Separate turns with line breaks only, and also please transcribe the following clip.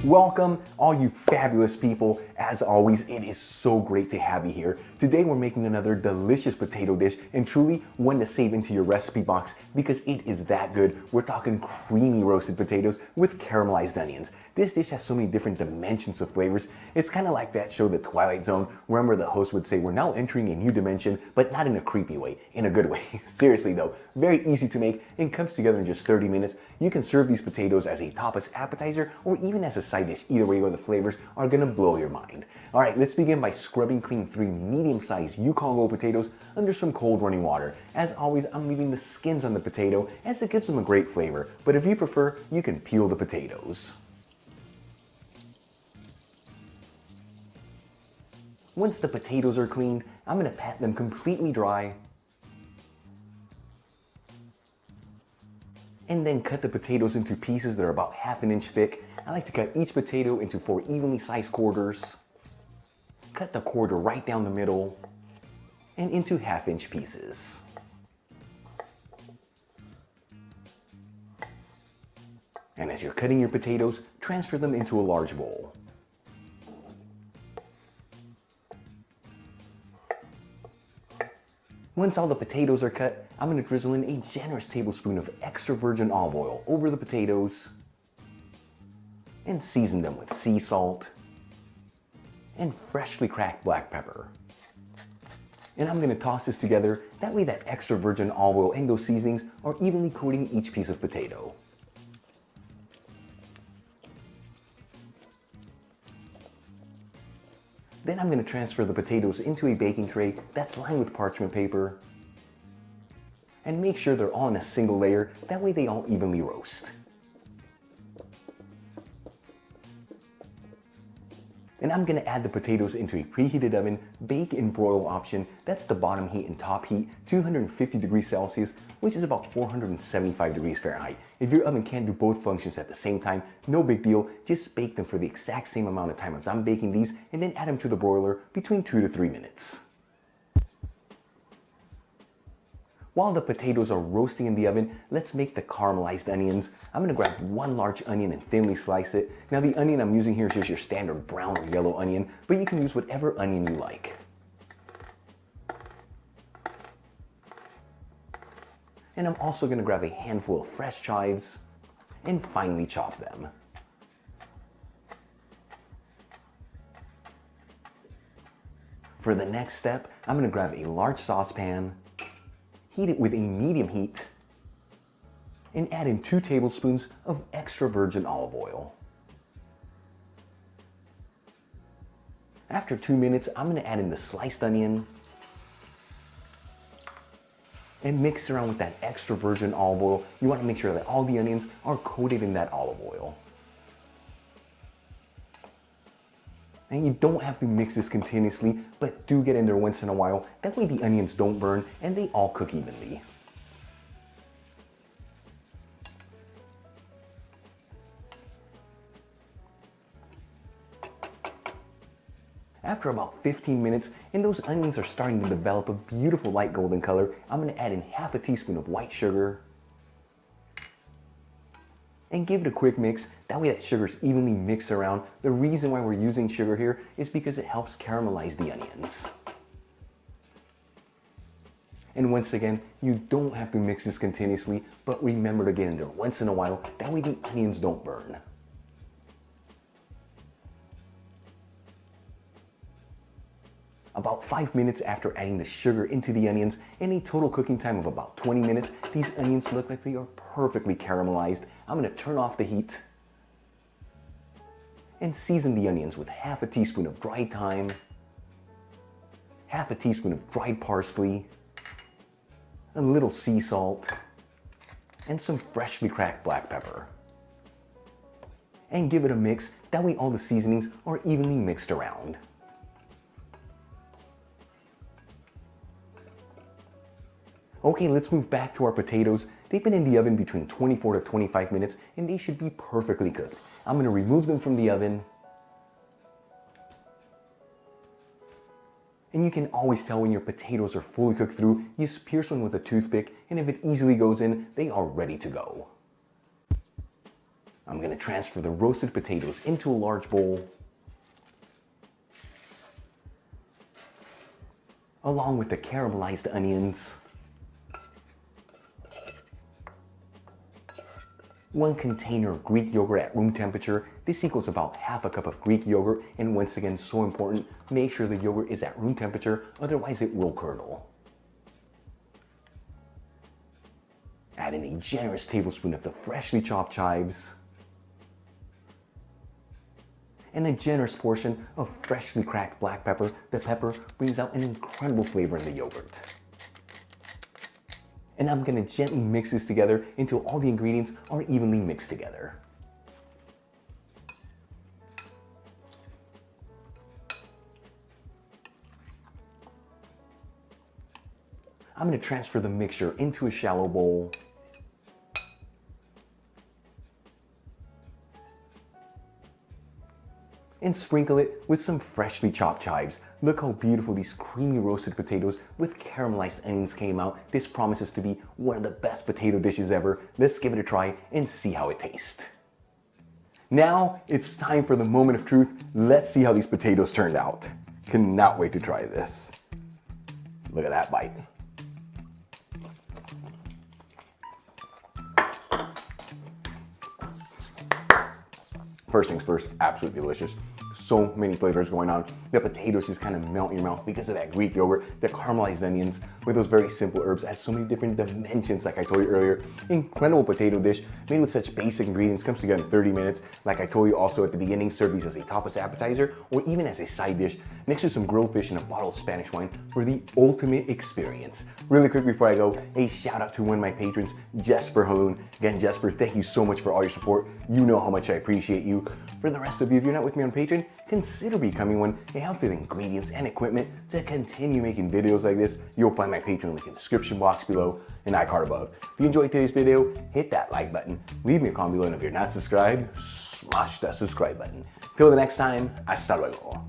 Welcome, all you fabulous people. As always, it is so great to have you here. Today we're making another delicious potato dish, and truly one to save into your recipe box because it is that good. We're talking creamy roasted potatoes with caramelized onions. This dish has so many different dimensions of flavors. It's kind of like that show, The Twilight Zone. Remember, the host would say, we're now entering a new dimension, but not in a creepy way, in a good way. Seriously though, very easy to make and comes together in just 30 minutes. You can serve these potatoes as a tapas appetizer or even as a side dish. Either way you go, the flavors are gonna blow your mind. All right, let's begin by scrubbing clean 3 medium-sized Yukon Gold potatoes under some cold running water. As always, I'm leaving the skins on the potato as it gives them a great flavor, but if you prefer, you can peel the potatoes. Once the potatoes are cleaned, I'm gonna pat them completely dry and then cut the potatoes into pieces that are about 1/2 inch thick. I like to cut each potato into 4 evenly sized quarters. Cut the quarter right down the middle and into 1/2 inch pieces. And as you're cutting your potatoes, transfer them into a large bowl. Once all the potatoes are cut, I'm going to drizzle in a generous tablespoon of extra virgin olive oil over the potatoes and season them with sea salt and freshly cracked black pepper. And I'm going to toss this together, that way that extra virgin olive oil and those seasonings are evenly coating each piece of potato. Then I'm going to transfer the potatoes into a baking tray that's lined with parchment paper and make sure they're all in a single layer, that way they all evenly roast. And I'm going to add the potatoes into a preheated oven, bake and broil option. That's the bottom heat and top heat, 250 degrees Celsius, which is about 475 degrees Fahrenheit. If your oven can't do both functions at the same time, no big deal. Just bake them for the exact same amount of time as I'm baking these and then add them to the broiler between 2 to 3 minutes. While the potatoes are roasting in the oven, let's make the caramelized onions. I'm going to grab 1 large onion and thinly slice it. Now the onion I'm using here is just your standard brown or yellow onion, but you can use whatever onion you like. And I'm also going to grab a handful of fresh chives and finely chop them. For the next step, I'm going to grab a large saucepan, heat it with a medium heat, and add in 2 tablespoons of extra virgin olive oil. After 2 minutes, I'm going to add in the sliced onion and mix around with that extra virgin olive oil. You want to make sure that all the onions are coated in that olive oil. And you don't have to mix this continuously, but do get in there once in a while. That way the onions don't burn and they all cook evenly. After about 15 minutes, and those onions are starting to develop a beautiful light golden color, I'm going to add in 1/2 teaspoon of white sugar and give it a quick mix. That way that sugar's evenly mixed around. The reason why we're using sugar here is because it helps caramelize the onions. And once again, you don't have to mix this continuously, but remember to get in there once in a while. That way the onions don't burn. About 5 minutes after adding the sugar into the onions and a total cooking time of about 20 minutes, these onions look like they are perfectly caramelized. I'm going to turn off the heat and season the onions with 1/2 teaspoon of dried thyme, 1/2 teaspoon of dried parsley, a little sea salt, and some freshly cracked black pepper. And give it a mix, that way all the seasonings are evenly mixed around. Okay, let's move back to our potatoes. They've been in the oven between 24 to 25 minutes and they should be perfectly cooked. I'm going to remove them from the oven. And you can always tell when your potatoes are fully cooked through. You just pierce one with a toothpick, and if it easily goes in, they are ready to go. I'm gonna transfer the roasted potatoes into a large bowl, along with the caramelized onions, 1 container of Greek yogurt at room temperature. This equals about half a cup of Greek yogurt, and once again, so important, make sure the yogurt is at room temperature, otherwise it will curdle. Add in a generous tablespoon of the freshly chopped chives, and a generous portion of freshly cracked black pepper. The pepper brings out an incredible flavor in the yogurt. And I'm gonna gently mix this together until all the ingredients are evenly mixed together. I'm gonna transfer the mixture into a shallow bowl. And sprinkle it with some freshly chopped chives. Look how beautiful these creamy roasted potatoes with caramelized onions came out. This promises to be one of the best potato dishes ever. Let's give it a try and see how it tastes. Now it's time for the moment of truth. Let's see how these potatoes turned out. Cannot wait to try this. Look at that bite. First things first, absolutely delicious. So many flavors going on. The potatoes just kind of melt in your mouth because of that Greek yogurt, the caramelized onions with those very simple herbs add so many different dimensions, like I told you earlier. Incredible potato dish made with such basic ingredients, comes together in 30 minutes. Like I told you also at the beginning, serve these as a tapas appetizer or even as a side dish next to some grilled fish and a bottle of Spanish wine for the ultimate experience. Really quick before I go, a shout out to one of my patrons, Jesper Haloon. Again, Jesper, thank you so much for all your support. You know how much I appreciate you. For the rest of you, if you're not with me on Patreon, consider becoming one. It helps with ingredients and equipment to continue making videos like this. You'll find my Patreon link in the description box below and iCard above. If you enjoyed today's video, hit that like button. Leave me a comment below, and if you're not subscribed, smash that subscribe button. Till the next time, hasta luego.